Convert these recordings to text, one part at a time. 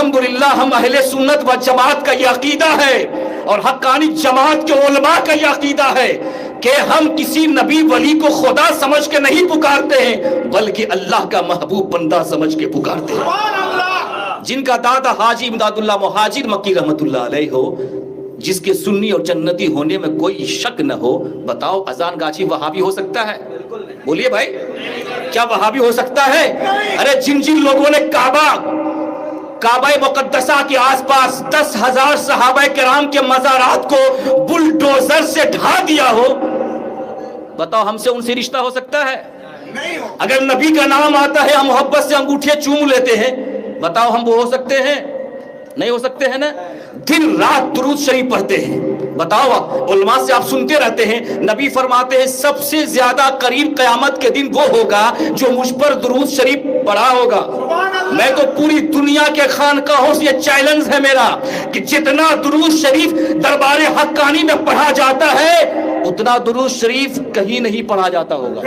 الحمدللہ ہم اہل سنت و جماعت کا یہ عقیدہ ہے اور حقانی جماعت کے علماء کا یہ عقیدہ ہے کہ ہم کسی نبی ولی کو خدا سمجھ کے نہیں پکارتے ہیں بلکہ اللہ کا محبوب بندہ سمجھ کے پکارتے ہیں. جن کا دادا حاجی امداد اللہ مہاجر مکی رحمت اللہ علیہ ہو، جس کے سنی اور جنتی ہونے میں کوئی شک نہ ہو، بتاؤ اذان گاچی وہابی ہو سکتا ہے؟ بولیے بھائی، کیا وہابی ہو سکتا ہے؟ ارے جن جن لوگوں نے کعبہ مقدسہ کے آس پاس 10,000 صحابہ کرام کے مزارات کو بلڈوزر سے ڈھا دیا ہو، بتاؤ ہم سے ان سے رشتہ ہو سکتا ہے؟ اگر نبی کا نام آتا ہے ہم محبت سے انگوٹھے چوم لیتے ہیں، بتاؤ ہم وہ ہو سکتے ہیں؟ نہیں ہو سکتے ہیں نا. دن رات درود شریف پڑھتے ہیں، بتاؤ علماء سے آپ سنتے رہتے ہیں، نبی فرماتے ہیں سب سے زیادہ قریب قیامت کے دن وہ ہوگا جو مجھ پر درود شریف پڑھا ہوگا. میں تو پوری دنیا کے خانقاہوں سے یہ چیلنج ہے میرا کہ جتنا درود شریف دربار حقانی میں پڑھا جاتا ہے اتنا درود شریف کہیں نہیں پڑھا جاتا ہوگا،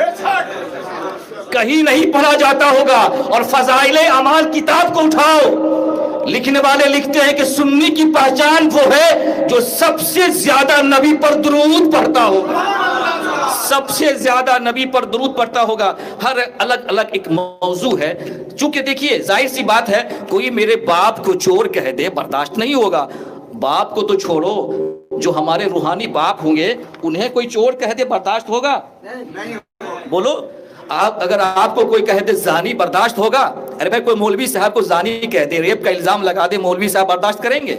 کہیں نہیں پڑھا جاتا ہوگا. اور فضائل اعمال کتاب کو اٹھاؤ، لکھنے والے لکھتے ہیں کہ سنی کی پہچان وہ ہے جو سب سے زیادہ نبی پر درود پڑھتا ہوگا، سب سے زیادہ نبی پر درود پڑھتا ہوگا. ہر الگ الگ ایک موضوع ہے. چونکہ دیکھیے ظاہر سی بات ہے، کوئی میرے باپ کو چور کہہ دے برداشت نہیں ہوگا. باپ کو تو چھوڑو، جو ہمارے روحانی باپ ہوں گے انہیں کوئی چور کہہ دے برداشت ہوگا؟ بولو. اگر آپ کو کوئی کہہ دے زانی برداشت ہوگا؟ ارے بھائی کوئی مولوی صاحب کو زانی کہہ دے، ریپ کا الزام لگا دے، مولوی صاحب برداشت کریں گے؟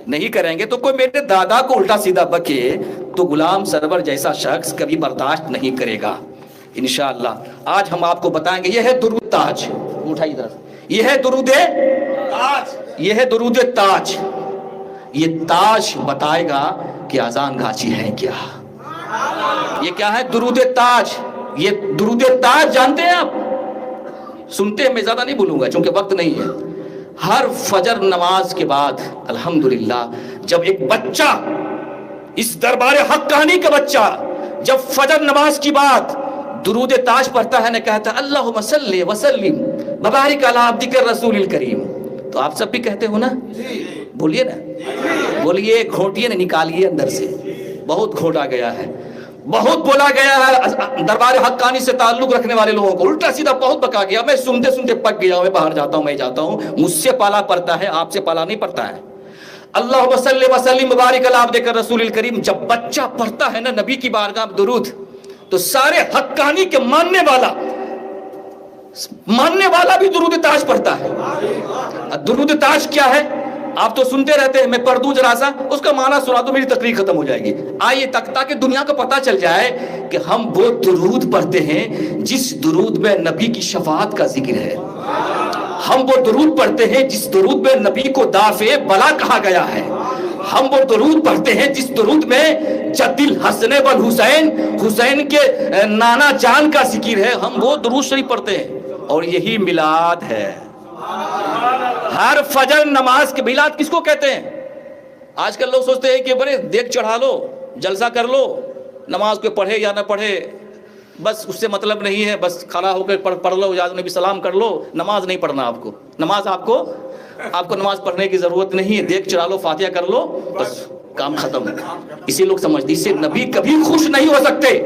نہیں کریں گے. تو کوئی میرے دادا کو الٹا سیدھا بکے تو غلام سرور جیسا شخص کبھی برداشت نہیں کرے گا انشاءاللہ. آج ہم آپ کو بتائیں گے، یہ ہے درود تاج. اٹھائیے ادھر، یہ ہے درود تاج، یہ ہے درود تاج. یہ تاج بتائے گا کہ اذان گاچی ہے کیا. یہ کیا ہے؟ درود تاج. یہ درود تاج جانتے ہیں آپ؟ سنتے ہیں، میں زیادہ نہیں بولوں گا چونکہ وقت نہیں ہے. ہر فجر نماز کے بعد الحمدللہ جب ایک بچہ، اس دربار حقانی کا بچہ، جب فجر نماز کی بعد درود تاج پڑھتا ہے نہ کہتا ہے اللہم صلی وسلم وبارک علی عبدک الرسول الکریم. تو آپ سب بھی کہتے ہو نا؟ بولیے نا، بولیے. گھونٹیے نہ نکالیے اندر سے، بہت گھونٹا گیا ہے، بہت بولا گیا ہے دربار حقانی سے تعلق رکھنے والے لوگوں کو، الٹا سیدھا بہت بکا گیا. میں سنتے سنتے پک گیا ہوں. میں باہر جاتا ہوں، میں جاتا ہوں، مجھ سے پالا پڑتا ہے، آپ سے پالا نہیں پڑتا ہے. اللہم صلی وسلم مبارک علی عبدک الرسول الکریم جب بچہ پڑھتا ہے نا نبی کی بارگاہ میں درود، تو سارے حقانی کے ماننے والا بھی درود تاج پڑھتا ہے. درود تاج کیا ہے؟ آپ تو سنتے رہتے ہیں، میں پڑھ دوں ذرا سا، اس کا معنی سنا تو میری تقریر ختم ہو جائے گی. آئیے تاکہ دنیا کو پتہ چل جائے کہ ہم وہ درود پڑھتے ہیں جس درود میں نبی کی شفاعت کا ذکر ہے. ہم وہ درود پڑھتے ہیں جس درود میں نبی کو دافع بلا کہا گیا ہے. ہم وہ درود پڑھتے ہیں جس درود میں جد الحسن والحسین، حسین کے نانا جان کا ذکر ہے. ہم وہ درود شریف پڑھتے ہیں اور یہی میلاد ہے. ہر فجر نماز کے میلاد کس کو کہتے ہیں؟ آج کل لوگ سوچتے ہیں کہ بڑے دیکھ چڑھا لو، جلسہ کر لو، نماز کو پڑھے یا نہ پڑھے بس اس سے مطلب نہیں ہے، بس کھڑا ہو کے پڑھ لو، یا نبی سلام کر لو. نماز نہیں پڑھنا آپ کو، نماز آپ کو نماز پڑھنے کی ضرورت نہیں ہے. دیکھ چڑھا لو، فاتحہ کر لو، بس کام ختم. اسی لوگ سمجھتے اس سے نبی کبھی خوش نہیں ہو سکتے.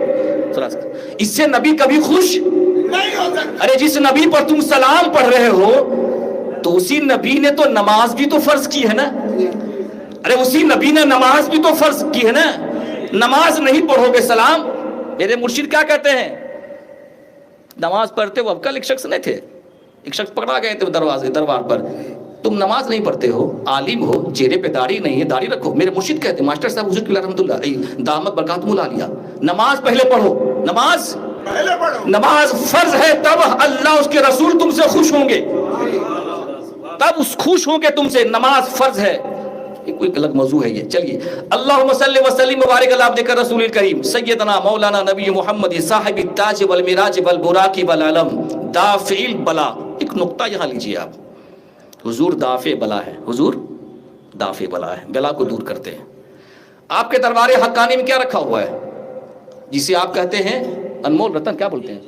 اس سے نبی کبھی خوش نہیں ہو سکتے. ارے جس نبی پر تم سلام پڑھ رہے ہو تو اسی نبی نے تو نماز بھی تو فرض کی ہے نا. ارے اسی نبی نے نماز بھی تو فرض کی ہے نا. نماز نہیں پڑھو گے سلام. میرے مرشد کیا کہتے ہیں؟ نماز پڑھتے ہو. اب کل ایک شخص نہیں تھے، ایک شخص پکڑا گئے تھے دربار پر، تم نماز نہیں پڑھتے ہو، عالم ہو، چہرے پہ داڑھی نہیں ہے، داڑھی رکھو. میرے مرشد کہتے ہیں، ماسٹر صاحب حضور قبلہ رحمۃ اللہ دامت برکاتہم العالیہ، نماز پہلے پڑھو. نماز فرض ہے، تب اللہ اس کے رسول تم سے خوش ہوں گے، تب اس خوش ہوں گے تم سے. نماز فرض ہے. کوئی الگ موضوع ہے یہ. چلیے، اللہم صلی وسلم مبارک علی عبدک الرسول الکریم سیدنا مولانا نبی محمد صاحب التاج والمراج والبراق والعلم دافع البلا. ایک نقطہ یہاں لیجیے آپ، حضور دافع بلا ہے، حضور دافع بلا ہے، بلا کو دور کرتے ہیں. آپ کے دربار حقانی میں کیا رکھا ہوا ہے جسے آپ کہتے ہیں انمول رتن؟ کیا بولتے ہیں؟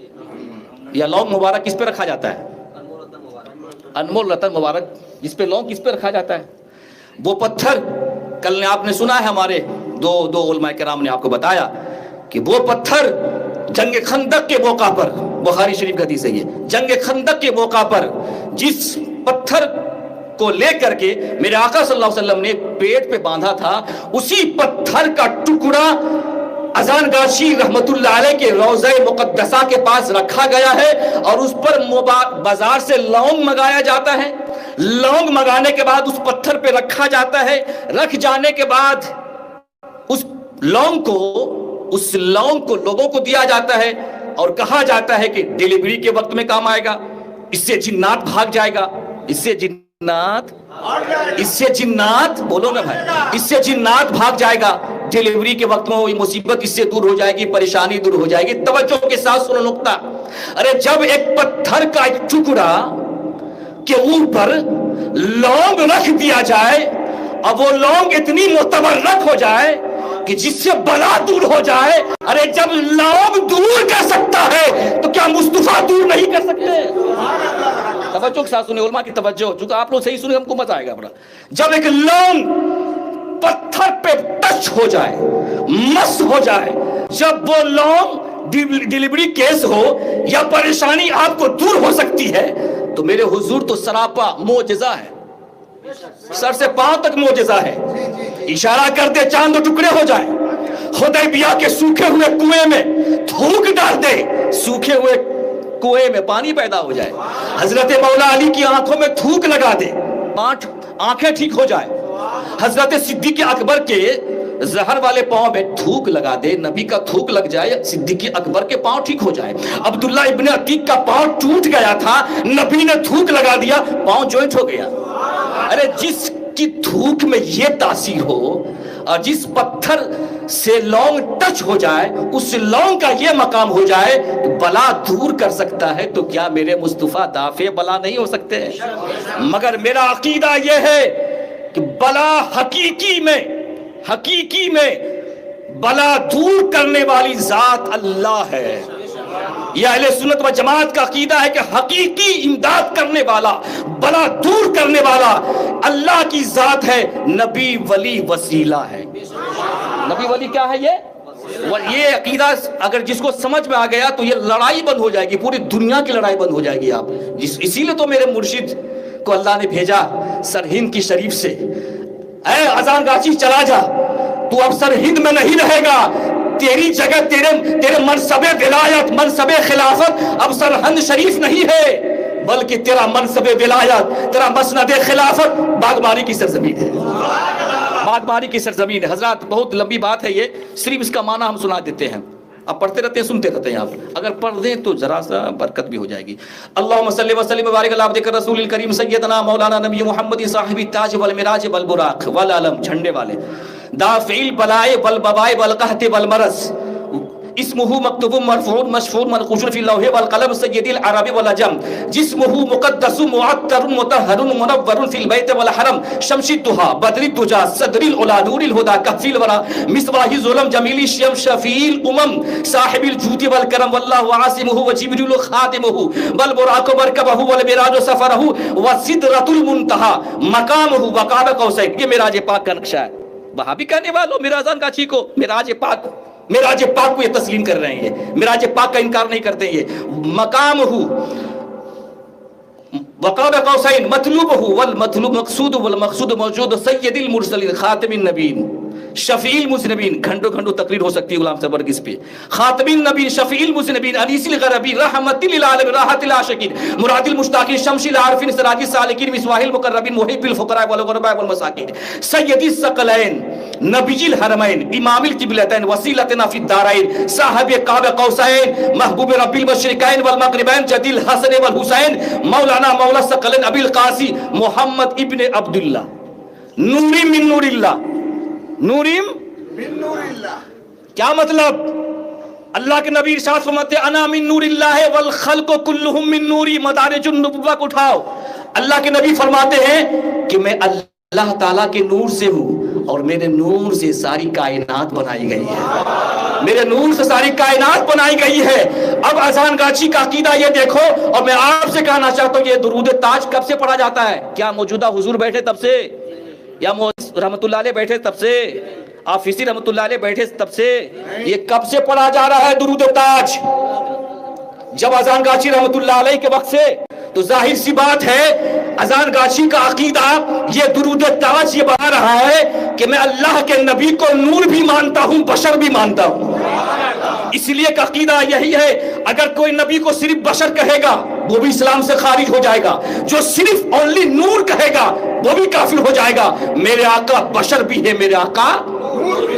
یا لونگ مبارک کس پہ رکھا جاتا ہے؟ انمول رتن مبارک جس پہ لونگ کس پہ رکھا جاتا ہے؟ وہ پتھر کل نے آپ نے سنا ہے ہمارے دو علماء کرام نے آپ کو بتایا کہ وہ پتھر جنگ خندق کے موقع پر، بخاری شریف کا حدیث ہے یہ، جنگ خندق کے موقع پر جس پتھر کو لے کر کے میرے آقا صلی اللہ علیہ وسلم نے پیٹ پہ باندھا تھا، اسی پتھر کا ٹکڑا اذان گاشی رحمت اللہ علیہ کے روضہ مقدسہ کے پاس رکھا گیا ہے، اور اس پر بازار سے لونگ منگایا جاتا ہے، لونگ منگانے کے بعد اس پتھر پہ رکھا جاتا ہے، رکھ جانے کے بعد اس لونگ کو لوگوں کو دیا جاتا ہے، اور کہا جاتا ہے کہ ڈیلیوری کے وقت میں کام آئے گا، اس سے جنات بھاگ جائے گا، اس سے جنات بولو نا بھائی، اس سے جنات بھاگ جائے گا، ڈیلیوری کے وقت میں وہی مصیبت اس سے دور ہو جائے گی، پریشانی دور ہو جائے گی۔ توجہ کے ساتھ سنو نقطہ، ارے جب ایک پتھر کا ایک ٹکڑا کے اوپر لونگ رکھ دیا جائے، اب وہ لونگ اتنی متبرک ہو جائے کہ جس سے بلا دور ہو جائے، ارے جب لونگ دور کر سکتا ہے تو کیا مصطفیٰ دور نہیں کر سکتے؟ توجہ کے ساتھ سنیں علماء کی توجہ، چونکہ آپ لوگ صحیح سنیں ہم کو مزہ آئے گا بڑا۔ جب ایک لونگ پتھر پہ ٹچ ہو جائے، مس ہو جائے، جب وہ لونگ ڈیلیوری کیس ہو یا پریشانی آپ کو دور ہو سکتی ہے، تو میرے حضور تو سراپا معجزہ ہے، سر سے پاؤں تک معجزہ ہے۔ اشارہ کرتے چاند ٹکڑے ہو جائے، حدیبیہ کے سوکھے ہوئے کنویں میں تھوک ڈال دے، سوکھے ہوئے کنویں میں پانی پیدا ہو جائے، حضرت مولا علی کی آنکھوں میں تھوک لگا دے، آنکھیں ٹھیک ہو جائے، حضرت صدیق اکبر کے زہر والے پاؤں میں تھوک لگا دے، نبی کا تھوک لگ جائے، صدیق اکبر کے پاؤں ٹھیک ہو جائے۔ عبداللہ ابن عتیق کا پاؤں ٹوٹ گیا تھا، نبی نے تھوک لگا دیا، پاؤں جوائنٹ ہو گیا۔ ارے جس کی تھوک میں یہ تاثیر ہو اور جس پتھر سے لونگ ٹچ ہو جائے، اس لونگ کا یہ مقام ہو جائے بلا دور کر سکتا ہے، تو کیا میرے مصطفیٰ دافع بلا نہیں ہو سکتے؟ مگر میرا عقیدہ یہ ہے کہ بلا حقیقی میں بلا دور کرنے والی ذات اللہ ہے۔ یہ اہل سنت و جماعت کا عقیدہ ہے کہ حقیقی امداد کرنے والا، بلا دور کرنے والا اللہ کی ذات ہے، نبی ولی وسیلہ ہے۔ نبی ولی کیا ہے؟ یہ عقیدہ اگر جس کو سمجھ میں آ گیا تو یہ لڑائی بند ہو جائے گی، پوری دنیا کی لڑائی بند ہو جائے گی۔ آپ اسی لیے تو میرے مرشد کو اللہ نے بھیجا سرہند کی شریف سے، اے اذان گاچی چلا جا، تو اب سرہند میں نہیں رہے گا، تیری جگہ تیرے منصب ولایت، منصب خلافت اب سرہند شریف نہیں ہے، بلکہ تیرا منصب ولایت، تیرا مسند خلافت باغبانی کی سرزمین ہے، باغبانی کی سرزمین ہے۔ حضرات بہت لمبی بات ہے یہ، صرف اس کا معنی ہم سنا دیتے ہیں، اب پڑھتے رہتے ہیں سنتے رہتے ہیں، آپ اگر پڑھ دیں تو ذرا سا برکت بھی ہو جائے گی۔ اللہم صلی وسلم وبارک علی عبدک رسول الکریم سیدنا مولانا نبی محمد صاحب التاج والمراج والبراق والعلم، جھنڈے والے، دافع البلاء والبواء والقحط والمرض، اسمہ مکتوب مرفوع مشفور منقوش فی اللوح والقلم سید العرب والعجم، جسمہ مقدس معطر مطہر منور فی البیت والحرم، شمس الضحی بدر الدجی صدر العلا نور الہدی کفی الورا مصباح الظلم جمیل الشیم شفیع الامم صاحب الجود والکرم واللہ عاصمہ وجبریل خاتمہ والبراق مرکبہ والمراج سفرہ وسدرۃ المنتہی مقامہ وقاب قوسین۔ یہ معراج پاک کا نقشہ ہے۔ وہابی کہنے والوں میرازان گاچی کو معراج پاک کو یہ تسلیم کر رہے ہیں، معراج پاک کا انکار نہیں کرتے یہ۔ مقام ہو وقاب قوسین مطلوب ہو والمطلوب مقصود والمقصود موجود سید المرسلین خاتم النبیین شفیع المذنبین، گھنٹوں تقریر ہو سکتی ہے غلام صبر کس پہ، خاتم النبیین شفیع المذنبین انیس الغربی رحمت للعالمین راحت العاشقین مراد المشتاقین شمس العارفین سراج السالکین مصباح المقربین محب الفقراء والغرباء والمساکین سید الثقلین نبی الحرمین امام القبلتین وسیلتنا فی الدارین صاحب قاب قوسین محبوب رب المشرقین والمغربین جد الحسن والحسین مولانا مولا الثقلین ابی القاسی محمد ابن عبداللہ نوری من نور اللہ، نوریم من نور اللہ۔ کیا مطلب؟ اللہ کے نبی ارشاد فرماتے انا من نور اللہ والخلق کلہم من نوری، مدارج النبوہ کو اٹھاؤ۔ اللہ کے نبی فرماتے ہیں کہ میں اللہ تعالیٰ کے نور سے ہوں اور میرے نور سے ساری کائنات بنائی گئی ہے، میرے نور سے ساری کائنات بنائی گئی ہے۔ اب اذان گاچی کا عقیدہ یہ دیکھو، اور میں آپ سے کہنا چاہتا ہوں یہ درود تاج کب سے پڑھا جاتا ہے؟ کیا موجودہ حضور بیٹھے تب سے، یا رحمت اللہ علیہ بیٹھے تب سے، آفیسی رحمت اللہ علیہ بیٹھے تب سے؟ یہ کب سے پڑھا جا رہا ہے درود تاج؟ جب اذان گاچی رحمت اللہ علیہ کے وقت سے۔ تو ظاہر سی بات ہے اذان گاچی کا عقیدہ یہ درود تاج یہ بتا رہا ہے کہ میں اللہ کے نبی کو نور بھی مانتا ہوں، بشر بھی مانتا ہوں۔ اس لیے کہ عقیدہ یہی ہے، اگر کوئی نبی کو صرف بشر کہے گا وہ بھی اسلام سے خارج ہو جائے گا، جو صرف اونلی نور کہے گا وہ بھی کافر ہو جائے گا۔ میرے آقا بشر بھی ہے، میرے آقا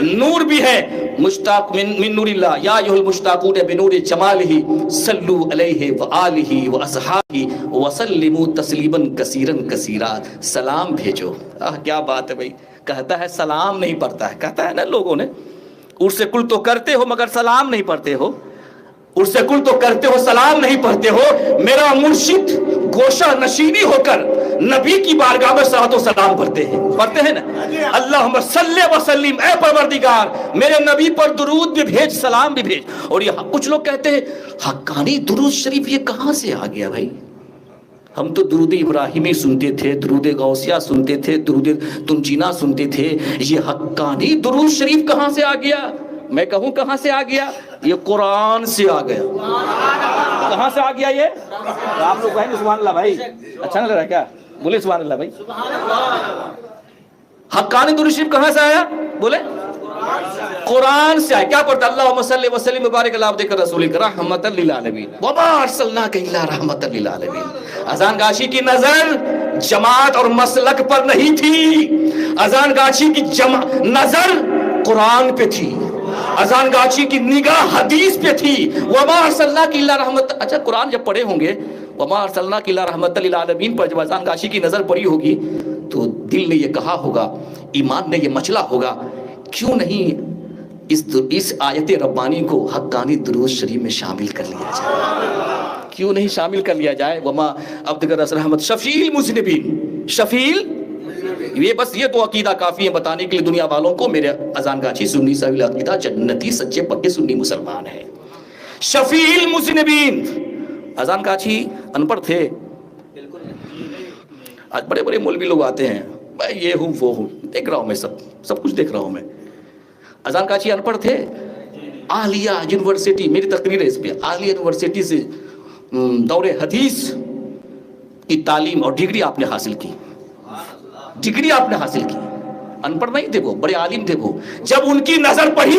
نور بھی ہے۔ مشتاق من نور اللہ یا ایھا المشتاقون بنور جمالہ صلو علیہ وآلہ واصحابہ وسلموا تسلیما کثیرا کثیرا۔ سلام بھیجو۔ کیا بات ہے بھائی، کہتا ہے سلام نہیں پڑھتا ہے، کہتا ہے نا لوگوں نے عرس کل تو کرتے ہو مگر سلام نہیں پڑھتے ہو، عرس کل تو کرتے ہو سلام نہیں پڑھتے ہو۔ میرا مرشد گوشہ نشینی ہو کر نبی کی بارگاہ میں صلوات و سلام پڑھتے ہیں نا، اللہم صلی وسلم، اے پروردگار میرے نبی پر درود بھی بھیج، سلام بھی بھیج۔ اور یہ کچھ لوگ کہتے ہیں حقانی درود شریف یہ کہاں سے آ گیا بھائی؟ ہم تو درود ابراہیمی سنتے تھے، درود غوثیہ سنتے تھے، درود تنجینا سنتے تھے، یہ حقانی درود شریف کہاں سے آ گیا؟ میں کہوں کہاں سے آ گیا؟ یہ قرآن سے آ گیا۔ کہاں سے آ گیا یہ؟ آپ لوگ کہیں گے سبحان اللہ بھائی، اچھا نہیں لگ رہا کیا؟ بولے سبحان اللہ بھائی۔ حقانی درود شریف کہاں سے آیا؟ بولے قرآن سے آیا۔ کیا پڑھتا؟ اللہم صلی وسلم مبارک علی عبدک رسولک رحمۃ للعالمین وما ارسلناک الا رحمۃ للعالمین۔ اذان گاچی کی نظر جماعت اور مسلک پر نہیں تھی، اذان گاچی کی نظر قرآن پہ تھی، اذان گاچی کی نگاہ حدیث پہ تھی۔ وما ارسلناک الا رحمۃ، اچھا قرآن جب پڑھے ہوں گے وما ارسلناک الا رحمۃ للعالمین پر جب اذان گاچی کی نظر پڑی ہوگی تو دل نے یہ کہا ہوگا، ایمان نے یہ مچلا ہوگا، کیوں نہیں اس آیت ربانی کو حقانی درود شریف میں شامل کر لیا جائے؟ کیوں نہیں شامل کر لیا جائے؟ وما عبدک رحمت شفیع المذنبین، شفیع، یہ بس یہ تو عقیدہ کافی ہے بتانے کے لیے دنیا والوں کو میرے اذان گاچی سنی صحیح عقیدہ جنتی سچے پکے سنی مسلمان ہے۔ شفیع المذنبین، اذان گاچی ان پڑھ تھے، آج بڑے بڑے مولوی لوگ آتے ہیں، میں یہ ہوں وہ ہوں، دیکھ رہا ہوں میں سب کچھ دیکھ رہا ہوں میں۔ اذان گاچی ان پڑھ تھے، عالیہ یونیورسٹی، میری تقریر ہے اس پہ، عالیہ یونیورسٹی سے دور حدیث کی تعلیم اور ڈگری آپ نے حاصل کی، ڈگری آپ نے حاصل کی، ان پڑھ نہیں تھے وہ، بڑے عالم تھے وہ۔ جب ان کی نظر پڑی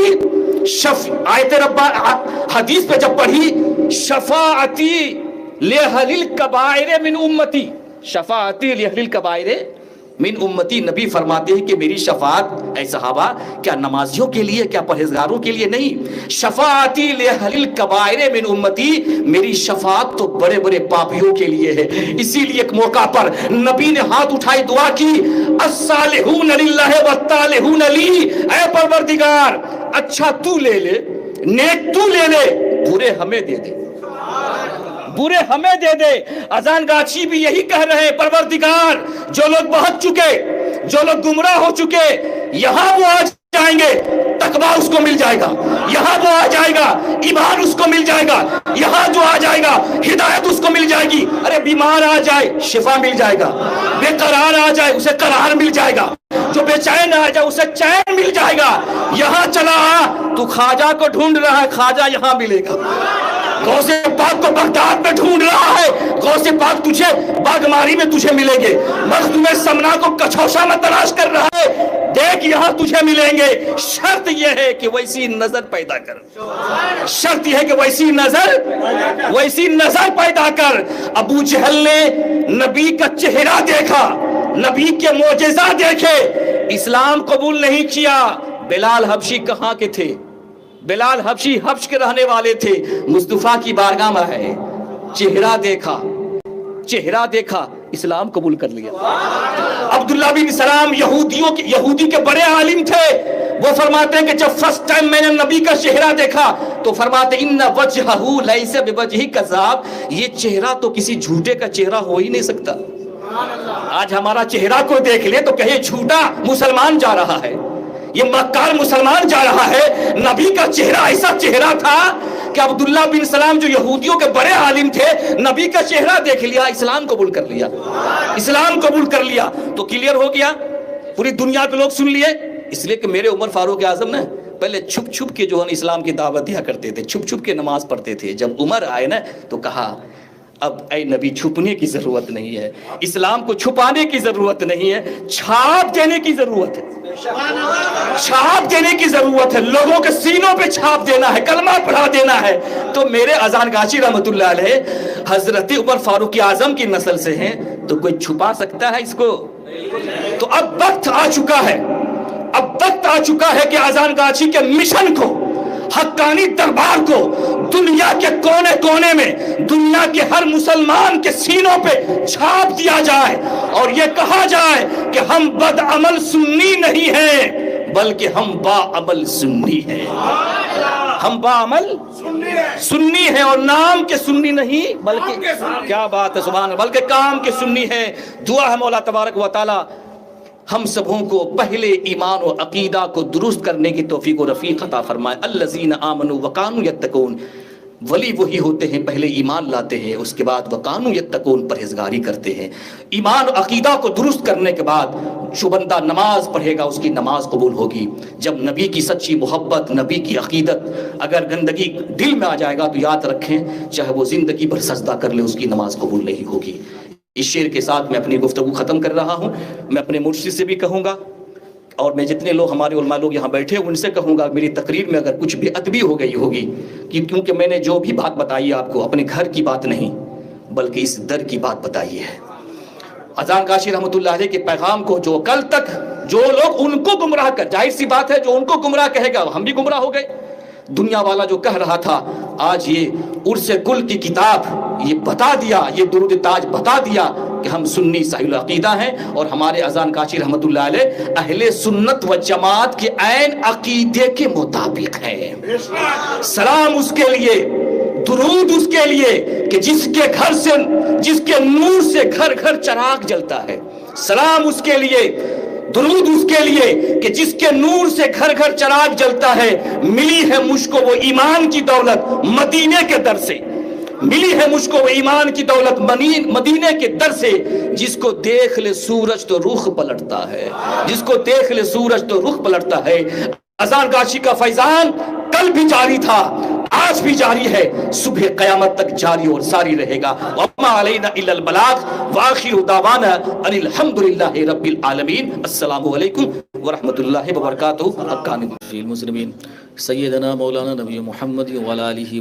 آیت ربا حدیث پہ جب پڑھی، شفاعتی لأہل الکبائر من امتی، شفاعتی لأہل الکبائر من امتی، نبی فرماتے ہیں کہ میری شفاعت اے صحابہ کیا نمازیوں کے لیے، کیا پرہیزگاروں کے لیے نہیں، شفاعتی لأہل الکبائر من امتی، میری شفاعت تو بڑے بڑے پاپیوں کے لیے ہے۔ اسی لیے ایک موقع پر نبی نے ہاتھ اٹھائی دعا کی، الصالحون للہ والطالحون لی، اے پروردگار اچھا تو لے لے، نیک تو لے لے، برے ہمیں دے دے، برے ہمیں دے دے۔ اذان گاچی بھی یہی کہہ رہے ہیں، پروردگار جو لوگ بہت چکے، جو لوگ گمراہ ہو چکے، یہاں وہ آ جائیں گے تقویٰ اس کو مل جائے گا، یہاں وہ آ جائے گا ایمان اس کو مل جائے گا، یہاں جو آ جائے گا ہدایت اس کو مل جائے گی۔ ارے بیمار آ جائے شفا مل جائے گا، بے قرار آ جائے اسے قرار مل جائے گا، جو بے چین آ جائے اسے چین مل جائے گا۔ یہاں چلا آ، تو خواجہ کو ڈھونڈ رہا ہے، خواجہ یہاں ملے گا۔ غوث پاک کو بغداد میں ڈھونڈ رہا ہے، غوث پاک تجھے باغماری میں تجھے ملیں گے۔ مخدوم سمنا کو کچھوشا میں تلاش کر رہا ہے، دیکھ یہاں تجھے ملیں گے۔ شرط یہ ہے کہ ویسی نظر پیدا کر، شرط یہ ہے کہ ویسی نظر پیدا کر۔ ابو جہل نے نبی کا چہرہ دیکھا، نبی کے معجزہ دیکھے، اسلام قبول نہیں کیا۔ بلال حبشی کہاں کے تھے؟ بلال حبشی حبش کے رہنے والے تھے، مصطفیٰ کی بارگاہ میں ہے، چہرہ دیکھا اسلام قبول کر لیا۔ عبداللہ بن سلام یہودی کے بڑے عالم تھے، وہ فرماتے ہیں کہ جب فرسٹ ٹائم میں نے نبی کا چہرہ دیکھا تو فرماتے ان وجہہ لیس بوجہ کذاب، یہ چہرہ تو کسی جھوٹے کا چہرہ ہو ہی نہیں سکتا۔ آج ہمارا چہرہ کو دیکھ لے تو کہیں جھوٹا مسلمان جا رہا ہے، یہ مکار مسلمان جا رہا ہے۔ نبی کا چہرہ ایسا چہرہ تھا کہ عبداللہ بن سلام جو یہودیوں کے بڑے عالم تھے، نبی کا چہرہ دیکھ لیا، اسلام قبول کر لیا، اسلام قبول کر لیا، تو کلیئر ہو گیا، پوری دنیا کے لوگ سن لیے۔ اس لیے کہ میرے عمر فاروق اعظم نے پہلے چھپ چھپ کے جو ہے اسلام کی دعوت دیا کرتے تھے، چھپ چھپ کے نماز پڑھتے تھے۔ جب عمر آئے نا تو کہا اب اے نبی چھپنے کی ضرورت نہیں ہے، اسلام کو چھپانے کی ضرورت نہیں ہے، چھاپ دینے کی ضرورت ہے، چھاپ دینے کی ضرورت ہے، لوگوں کے سینوں پہ چھاپ دینا ہے، کلمہ پڑھا دینا ہے۔ تو میرے اذان گاچی رحمت اللہ علیہ حضرت عمر فاروق اعظم کی نسل سے ہیں، تو کوئی چھپا سکتا ہے اس کو؟ تو اب وقت آ چکا ہے، اب وقت آ چکا ہے کہ اذان گاچی کے مشن کو، حقانی دربار کو دنیا کے کونے کونے میں، دنیا کے ہر مسلمان کے سینوں پہ چھاپ دیا جائے، اور یہ کہا جائے کہ ہم بد عمل سنی نہیں ہیں بلکہ ہم با عمل سنی ہیں، ہم با عمل سنی ہیں، اور نام کے سنی نہیں بلکہ کیا بات ہے سبحان اللہ، بلکہ کام کے سنی ہیں۔ دعا ہے مولا تبارک و تعالی ہم سبوں کو پہلے ایمان و عقیدہ کو درست کرنے کی توفیق و رفیق عطا فرمائے۔ الذین آمنوا وکانوا یتقون، ولی وہی ہوتے ہیں پہلے ایمان لاتے ہیں، اس کے بعد وکانوا یتقون پرہیزگاری کرتے ہیں۔ ایمان و عقیدہ کو درست کرنے کے بعد جو بندہ نماز پڑھے گا اس کی نماز قبول ہوگی۔ جب نبی کی سچی محبت، نبی کی عقیدت اگر گندگی دل میں آ جائے گا تو یاد رکھیں چاہے وہ زندگی بھر سجدہ کر لے اس کی نماز قبول نہیں ہوگی۔ اس شعر کے ساتھ میں اپنی گفتگو ختم کر رہا ہوں۔ میں اپنے مرشد سے بھی کہوں گا، اور میں جتنے لوگ ہمارے علماء لوگ یہاں بیٹھے ان سے کہوں گا، میری تقریر میں اگر کچھ بے ادبی ہو گئی ہوگی کیونکہ میں نے جو بھی بات بتائی آپ کو اپنے گھر کی بات نہیں بلکہ اس در کی بات بتائی ہے۔ اذان کاشی رحمت اللہ علیہ کے پیغام کو جو کل تک جو لوگ ان کو گمراہ کر، ظاہر سی بات ہے جو ان کو گمراہ کہے گا ہم بھی گمراہ ہو گئے۔ دنیا والا جو کہہ رہا تھا آج یہ عرس گل کی کتاب یہ بتا دیا، یہ درود تاج بتا دیا کہ ہم سنی صحیح العقیدہ ہیں، اور ہمارے اذان کاشی رحمت اللہ علیہ اہل سنت و جماعت کے عین عقیدے کے مطابق ہیں۔ سلام اس کے لیے، درود اس کے لیے کہ جس کے گھر سے، جس کے نور سے گھر گھر چراغ جلتا ہے، سلام اس کے لیے، درود اس کے لیے کہ جس کے نور سے گھر گھر چراغ جلتا ہے۔ ملی ہے مجھ کو وہ ایمان کی دولت مدینے کے در سے، ملی ہے مجھ کو وہ ایمان کی دولت مدینے کے در سے، جس کو دیکھ لے سورج تو رخ پلٹتا ہے، جس کو دیکھ لے سورج تو رخ پلٹتا ہے۔ اذان گاچی کا فیضان کل بھی جاری تھا، آج بھی جاری ہے، صبح قیامت تک جاری اور ساری رہے گا۔ وما علینا الا البلاغ وآخر دعوانا ان الحمد للہ رب العالمین۔ السلام علیکم ورحمۃ اللہ وبرکاتہ۔ حقانی المسلمین سیدنا مولانا نبی محمد وعلی آلہ